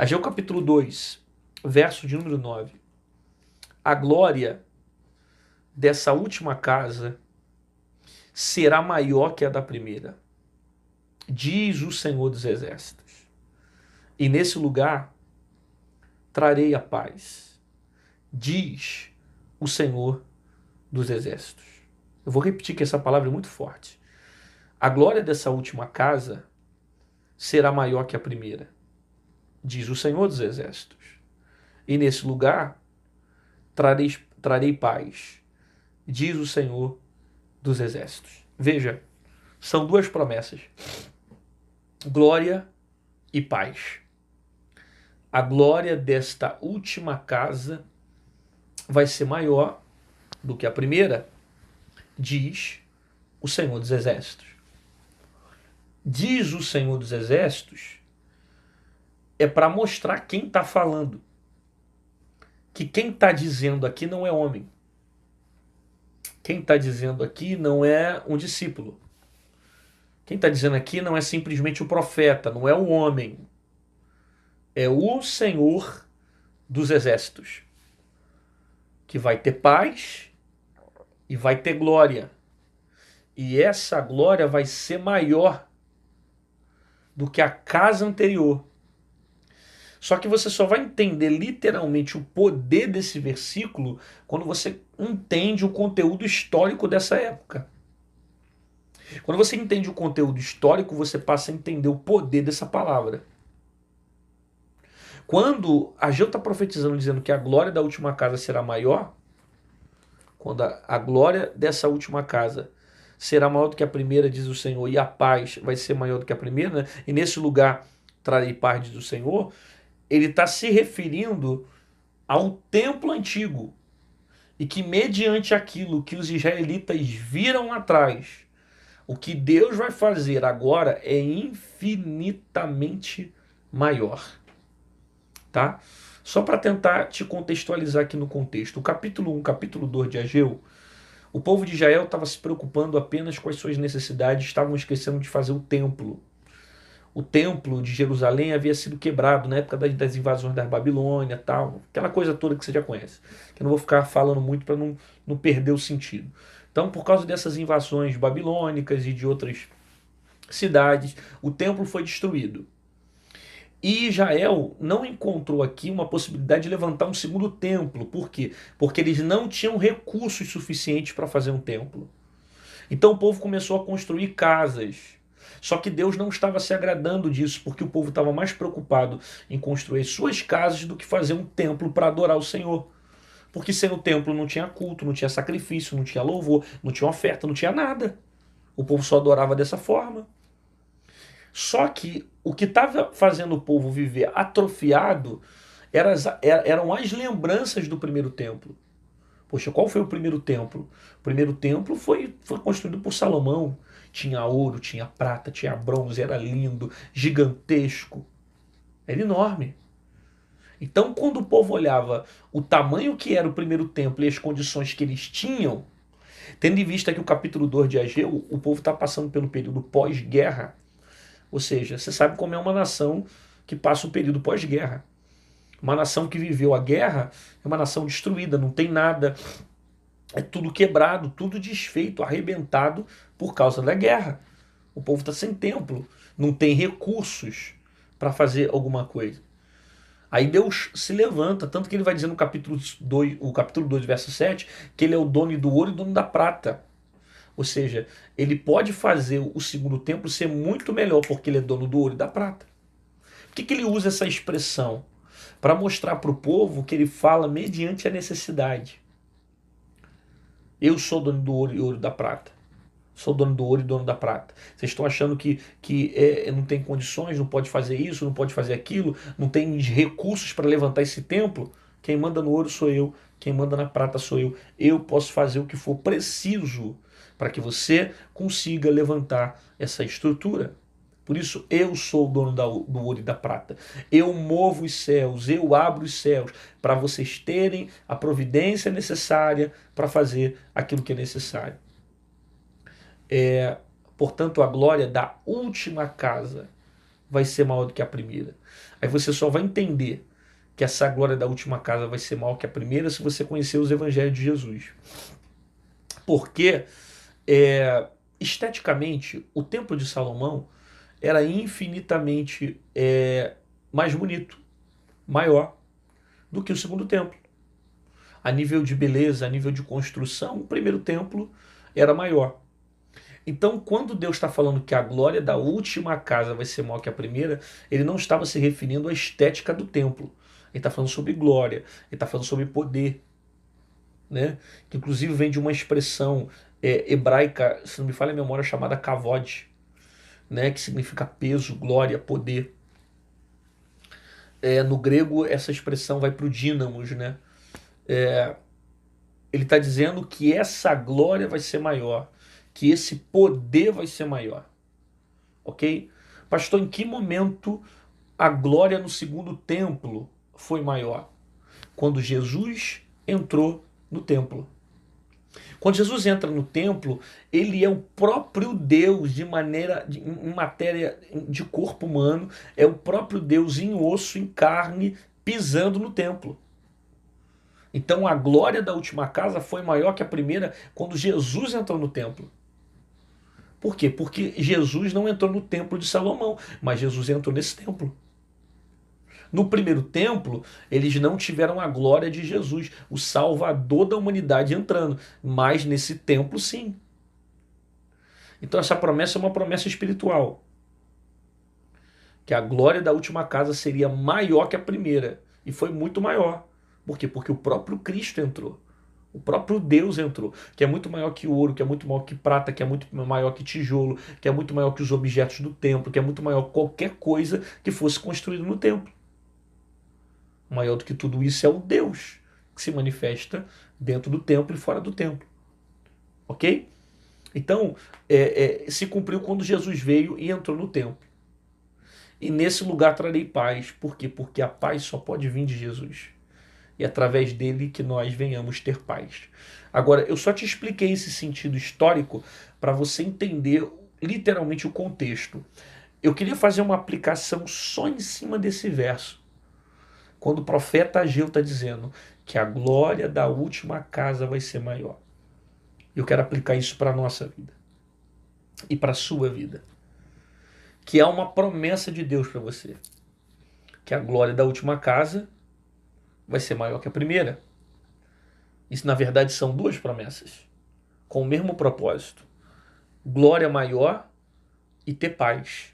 Ageu capítulo 2, verso de número 9. A glória dessa última casa será maior que a da primeira, diz o Senhor dos Exércitos. E nesse lugar trarei a paz, diz o Senhor dos Exércitos. Eu vou repetir que essa palavra é muito forte. A glória dessa última casa será maior que a primeira, diz o Senhor dos Exércitos. E nesse lugar trarei paz, diz o Senhor dos Exércitos. Veja, são duas promessas: glória e paz. A glória desta última casa vai ser maior do que a primeira, diz o Senhor dos Exércitos. Diz o Senhor dos Exércitos é para mostrar quem está falando. Que quem está dizendo aqui não é homem. Quem está dizendo aqui não é um discípulo. Quem está dizendo aqui não é simplesmente o profeta, não é o homem. É o Senhor dos Exércitos, que vai ter paz e vai ter glória. E essa glória vai ser maior do que a casa anterior. Só que você só vai entender literalmente o poder desse versículo quando você entende o conteúdo histórico dessa época. Quando você entende o conteúdo histórico, você passa a entender o poder dessa palavra. Quando Ageu está profetizando, dizendo que a glória da última casa será maior, quando a glória dessa última casa será maior do que a primeira, diz o Senhor, e a paz vai ser maior do que a primeira, né? E nesse lugar trarei paz, diz o Senhor, ele está se referindo ao templo antigo, e que mediante aquilo que os israelitas viram lá atrás, o que Deus vai fazer agora é infinitamente maior. Tá? Só para tentar te contextualizar aqui no contexto. O capítulo 1, capítulo 2 de Ageu, o povo de Israel estava se preocupando apenas com as suas necessidades, estavam esquecendo de fazer o templo. O templo de Jerusalém havia sido quebrado na época das invasões da Babilônia, tal, aquela coisa toda que você já conhece. Que eu não vou ficar falando muito para não perder o sentido. Então, por causa dessas invasões babilônicas e de outras cidades, o templo foi destruído. E Israel não encontrou aqui uma possibilidade de levantar um segundo templo. Por quê? Porque eles não tinham recursos suficientes para fazer um templo. Então o povo começou a construir casas. Só que Deus não estava se agradando disso, porque o povo estava mais preocupado em construir suas casas do que fazer um templo para adorar o Senhor. Porque sem o templo não tinha culto, não tinha sacrifício, não tinha louvor, não tinha oferta, não tinha nada. O povo só adorava dessa forma. Só que o que estava fazendo o povo viver atrofiado eram as lembranças do primeiro templo. Poxa, qual foi o primeiro templo? O primeiro templo foi construído por Salomão. Tinha ouro, tinha prata, tinha bronze, era lindo, gigantesco. Era enorme. Então, quando o povo olhava o tamanho que era o primeiro templo e as condições que eles tinham, tendo em vista que o capítulo 2 de Ageu, o povo está passando pelo período pós-guerra. Ou seja, você sabe como é uma nação que passa o período pós-guerra. Uma nação que viveu a guerra é uma nação destruída, não tem nada, é tudo quebrado, tudo desfeito, arrebentado por causa da guerra. O povo está sem templo, não tem recursos para fazer alguma coisa. Aí Deus se levanta, tanto que ele vai dizer no capítulo 2, o capítulo 2, verso 7, que ele é o dono do ouro e dono da prata. Ou seja, ele pode fazer o segundo templo ser muito melhor, porque ele é dono do ouro e da prata. Por que ele usa essa expressão? Para mostrar para o povo que ele fala mediante a necessidade. Eu sou dono do ouro e ouro da prata. Sou dono do ouro e dono da prata. Vocês estão achando que não tem condições, não pode fazer isso, não pode fazer aquilo, não tem recursos para levantar esse templo? Quem manda no ouro sou eu, quem manda na prata sou eu. Eu posso fazer o que for preciso para que você consiga levantar essa estrutura. Por isso, eu sou o dono do ouro e da prata. Eu movo os céus, eu abro os céus para vocês terem a providência necessária para fazer aquilo que é necessário. Portanto, a glória da última casa vai ser maior do que a primeira. Aí você só vai entender que essa glória da última casa vai ser maior que a primeira se você conhecer os evangelhos de Jesus. Porque, esteticamente, o templo de Salomão era infinitamente mais bonito, maior do que o segundo templo. A nível de beleza, a nível de construção, o primeiro templo era maior. Então, quando Deus está falando que a glória da última casa vai ser maior que a primeira, ele não estava se referindo à estética do templo. Ele está falando sobre glória, ele está falando sobre poder, né? Que inclusive vem de uma expressão hebraica, se não me falha a memória, chamada kavod, né? Que significa peso, glória, poder. No grego, essa expressão vai para o dínamos, né? Ele está dizendo que essa glória vai ser maior, que esse poder vai ser maior. Ok? Pastor, em que momento a glória no segundo templo foi maior? Quando Jesus entrou no templo. Quando Jesus entra no templo, ele é o próprio Deus em matéria de corpo humano, é o próprio Deus em osso, em carne, pisando no templo. Então a glória da última casa foi maior que a primeira quando Jesus entrou no templo. Por quê? Porque Jesus não entrou no templo de Salomão, mas Jesus entrou nesse templo. No primeiro templo, eles não tiveram a glória de Jesus, o Salvador da humanidade entrando, mas nesse templo sim. Então essa promessa é uma promessa espiritual. Que a glória da última casa seria maior que a primeira. E foi muito maior. Por quê? Porque o próprio Cristo entrou. O próprio Deus entrou, que é muito maior que ouro, que é muito maior que prata, que é muito maior que tijolo, que é muito maior que os objetos do templo, que é muito maior que qualquer coisa que fosse construído no templo. Maior do que tudo isso é o Deus que se manifesta dentro do templo e fora do templo. Ok? Então, se cumpriu quando Jesus veio e entrou no templo. E nesse lugar trarei paz. Por quê? Porque a paz só pode vir de Jesus. E através dele que nós venhamos ter paz. Agora, eu só te expliquei esse sentido histórico para você entender literalmente o contexto. Eu queria fazer uma aplicação só em cima desse verso. Quando o profeta Ageu está dizendo que a glória da última casa vai ser maior. Eu quero aplicar isso para a nossa vida. E para a sua vida. Que há uma promessa de Deus para você. Que a glória da última casa vai ser maior que a primeira. Isso, na verdade, são duas promessas, com o mesmo propósito. Glória maior e ter paz.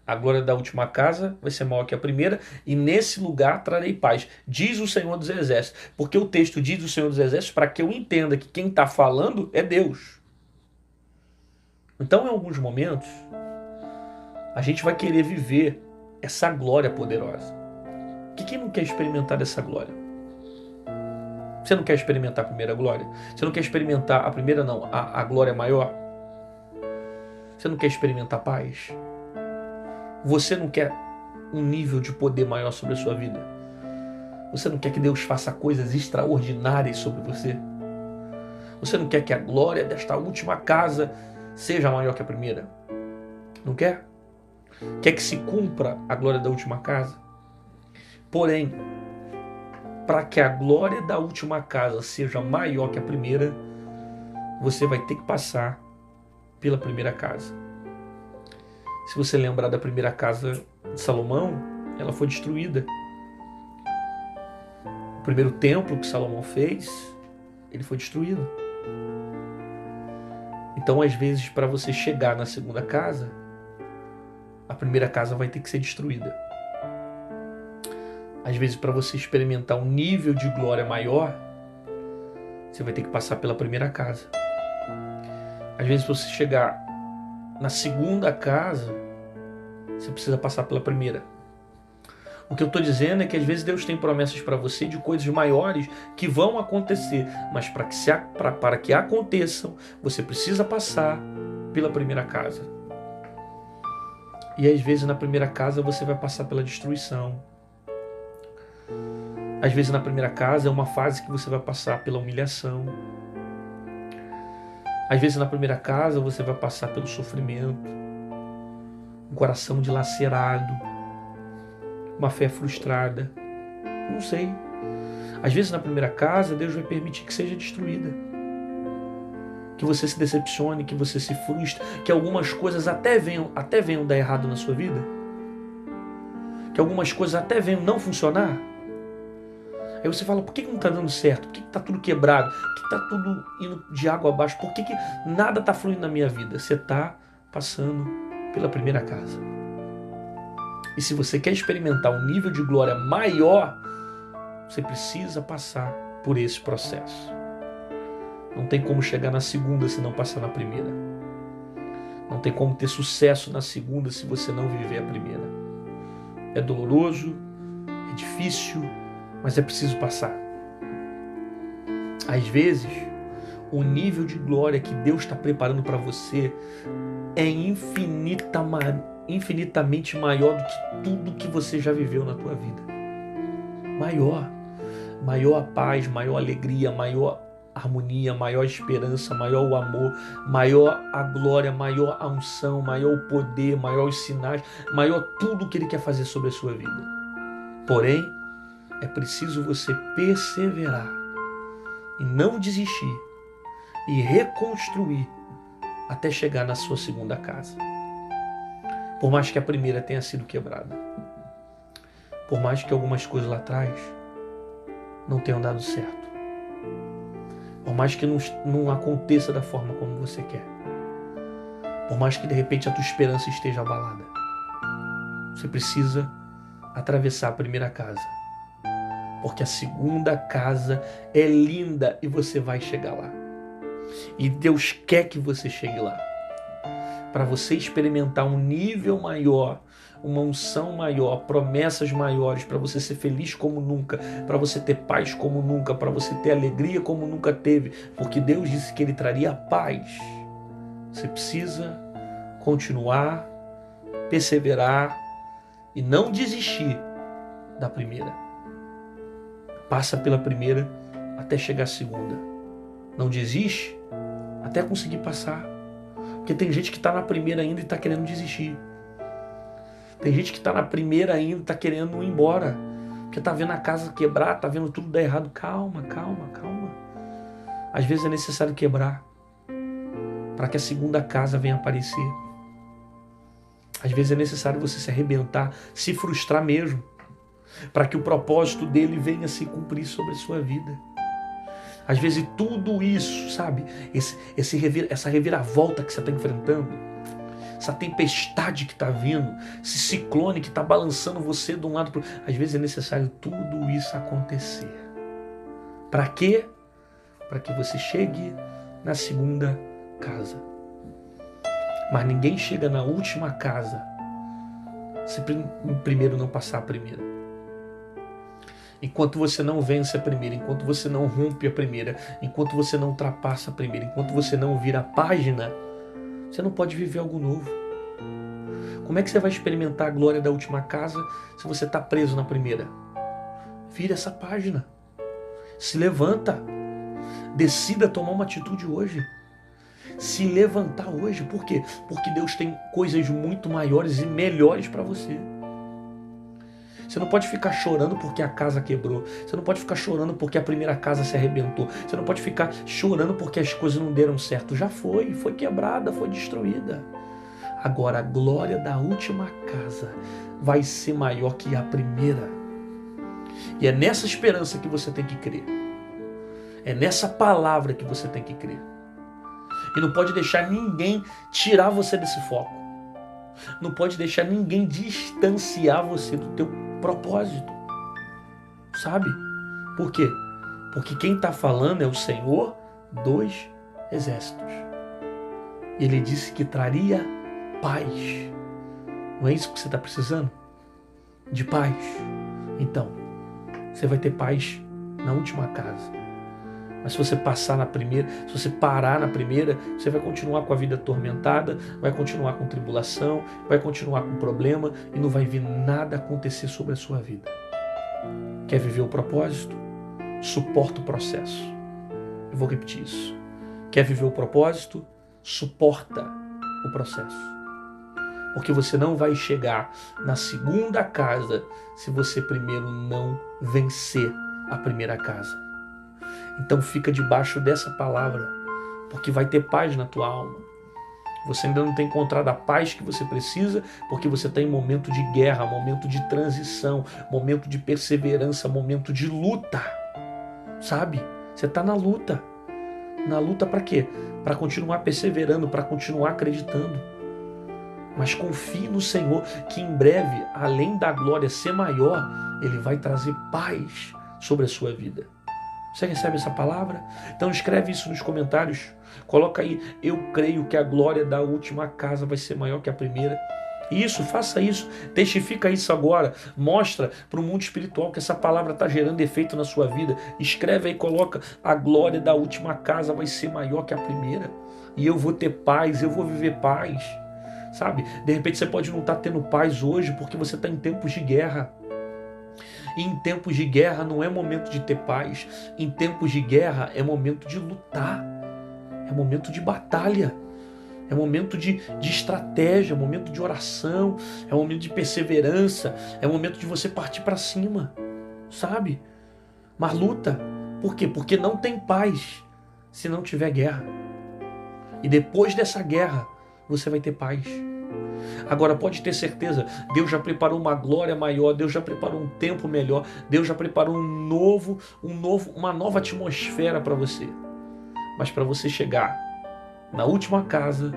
A glória da última casa vai ser maior que a primeira, e nesse lugar trarei paz, diz o Senhor dos Exércitos. Porque o texto diz o Senhor dos Exércitos para que eu entenda que quem está falando é Deus. Então, em alguns momentos, a gente vai querer viver essa glória poderosa. Quem não quer experimentar essa glória? Você não quer experimentar a primeira glória? Você não quer experimentar a primeira, não, a glória maior? Você não quer experimentar paz? Você não quer um nível de poder maior sobre a sua vida? Você não quer que Deus faça coisas extraordinárias sobre você? Você não quer que a glória desta última casa seja maior que a primeira? Não quer? Quer que se cumpra a glória da última casa? Porém, para que a glória da última casa seja maior que a primeira, você vai ter que passar pela primeira casa. Se você lembrar da primeira casa de Salomão, ela foi destruída. O primeiro templo que Salomão fez, ele foi destruído. Então, às vezes, para você chegar na segunda casa, a primeira casa vai ter que ser destruída. Às vezes, para você experimentar um nível de glória maior, você vai ter que passar pela primeira casa. Às vezes, para você chegar na segunda casa, você precisa passar pela primeira. O que eu estou dizendo é que às vezes Deus tem promessas para você de coisas maiores que vão acontecer, mas para que aconteçam, você precisa passar pela primeira casa. E às vezes na primeira casa você vai passar pela destruição. Às vezes na primeira casa é uma fase que você vai passar pela humilhação. Às vezes na primeira casa você vai passar pelo sofrimento. um coração dilacerado, uma fé frustrada. Não sei. Às vezes na primeira casa, Deus vai permitir que seja destruída. Que você se decepcione, que você se frustre, que algumas coisas até venham dar errado na sua vida. Que algumas coisas até venham não funcionar. Aí você fala, por que não está dando certo? Por que está tudo quebrado? Por que está tudo indo de água abaixo? Por que nada está fluindo na minha vida? Você está passando pela primeira casa. E se você quer experimentar um nível de glória maior, você precisa passar por esse processo. Não tem como chegar na segunda se não passar na primeira. Não tem como ter sucesso na segunda se você não viver a primeira. É doloroso, é difícil, mas é preciso passar. Às vezes, o nível de glória que Deus está preparando para você é infinitamente maior do que tudo que você já viveu na tua vida. Maior a paz, maior a alegria, maior harmonia, maior esperança, maior o amor, maior a glória, maior a unção, maior o poder, maior os sinais, maior tudo que Ele quer fazer sobre a sua vida. Porém, é preciso você perseverar e não desistir e reconstruir até chegar na sua segunda casa. Por mais que a primeira tenha sido quebrada, por mais que algumas coisas lá atrás não tenham dado certo, por mais que não aconteça da forma como você quer, por mais que de repente a tua esperança esteja abalada, você precisa atravessar a primeira casa, porque a segunda casa é linda e você vai chegar lá. E Deus quer que você chegue lá, para você experimentar um nível maior, uma unção maior, promessas maiores, para você ser feliz como nunca, para você ter paz como nunca, para você ter alegria como nunca teve, porque Deus disse que Ele traria paz. Você precisa continuar, perseverar e não desistir da primeira. Passa pela primeira até chegar à segunda. Não desiste até conseguir passar. Porque tem gente que está na primeira ainda e está querendo desistir. Tem gente que está na primeira ainda e está querendo ir embora. Porque está vendo a casa quebrar, está vendo tudo dar errado. Calma. Às vezes é necessário quebrar para que a segunda casa venha aparecer. Às vezes é necessário você se arrebentar, se frustrar mesmo, para que o propósito dele venha se cumprir sobre a sua vida. Às vezes tudo isso, sabe, essa reviravolta que você está enfrentando, essa tempestade que está vindo, esse ciclone que está balançando você de um lado para o outro, às vezes é necessário tudo isso acontecer. Para quê? Para que você chegue na segunda casa. Mas ninguém chega na última casa se primeiro não passar a primeira. Enquanto você não vence a primeira, enquanto você não rompe a primeira, enquanto você não ultrapassa a primeira, enquanto você não vira a página, você não pode viver algo novo. Como é que você vai experimentar a glória da última casa se você está preso na primeira? Vira essa página. Se levanta. Decida tomar uma atitude hoje. Se levantar hoje. Por quê? Porque Deus tem coisas muito maiores e melhores para você. Você não pode ficar chorando porque a casa quebrou. Você não pode ficar chorando porque a primeira casa se arrebentou. Você não pode ficar chorando porque as coisas não deram certo. Já foi quebrada, foi destruída. Agora a glória da última casa vai ser maior que a primeira. E é nessa esperança que você tem que crer. É nessa palavra que você tem que crer. E não pode deixar ninguém tirar você desse foco. Não pode deixar ninguém distanciar você do teu propósito. Sabe? Por quê? Porque quem está falando é o Senhor dos Exércitos. E Ele disse que traria paz. Não é isso que você está precisando? De paz? Então, você vai ter paz na última casa. Mas se você passar na primeira, se você parar na primeira, você vai continuar com a vida atormentada, vai continuar com tribulação, vai continuar com problema e não vai ver nada acontecer sobre a sua vida. Quer viver o propósito? Suporta o processo. Eu vou repetir isso. Quer viver o propósito? Suporta o processo. Porque você não vai chegar na segunda casa se você primeiro não vencer a primeira casa. Então fica debaixo dessa palavra, porque vai ter paz na tua alma. Você ainda não tem encontrado a paz que você precisa, porque você está em momento de guerra, momento de transição, momento de perseverança, momento de luta. Sabe? Você está na luta. Na luta para quê? Para continuar perseverando, para continuar acreditando. Mas confie no Senhor, que em breve, além da glória ser maior, Ele vai trazer paz sobre a sua vida. Você recebe essa palavra? Então escreve isso nos comentários. Coloca aí, eu creio que a glória da última casa vai ser maior que a primeira. Isso, faça isso, testifica isso agora, mostra para o mundo espiritual que essa palavra está gerando efeito na sua vida. Escreve aí, coloca, a glória da última casa vai ser maior que a primeira. E eu vou ter paz, eu vou viver paz. Sabe? De repente você pode não estar tendo paz hoje porque você está em tempos de guerra. E em tempos de guerra não é momento de ter paz. Em tempos de guerra é momento de lutar. É momento de batalha. É momento de estratégia, é momento de oração, é momento de perseverança, é momento de você partir para cima, sabe? Mas luta. Por quê? Porque não tem paz se não tiver guerra. E depois dessa guerra, você vai ter paz. Agora pode ter certeza, Deus já preparou uma glória maior, Deus já preparou um tempo melhor, Deus já preparou uma nova atmosfera para você. Mas para você chegar na última casa,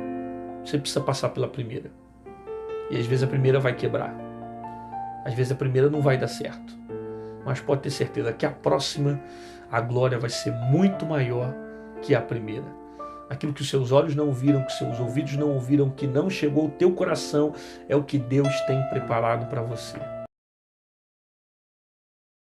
você precisa passar pela primeira. E às vezes a primeira vai quebrar. Às vezes a primeira não vai dar certo. Mas pode ter certeza que a próxima, a glória vai ser muito maior que a primeira. Aquilo que os seus olhos não viram, que os seus ouvidos não ouviram, que não chegou ao teu coração, é o que Deus tem preparado para você.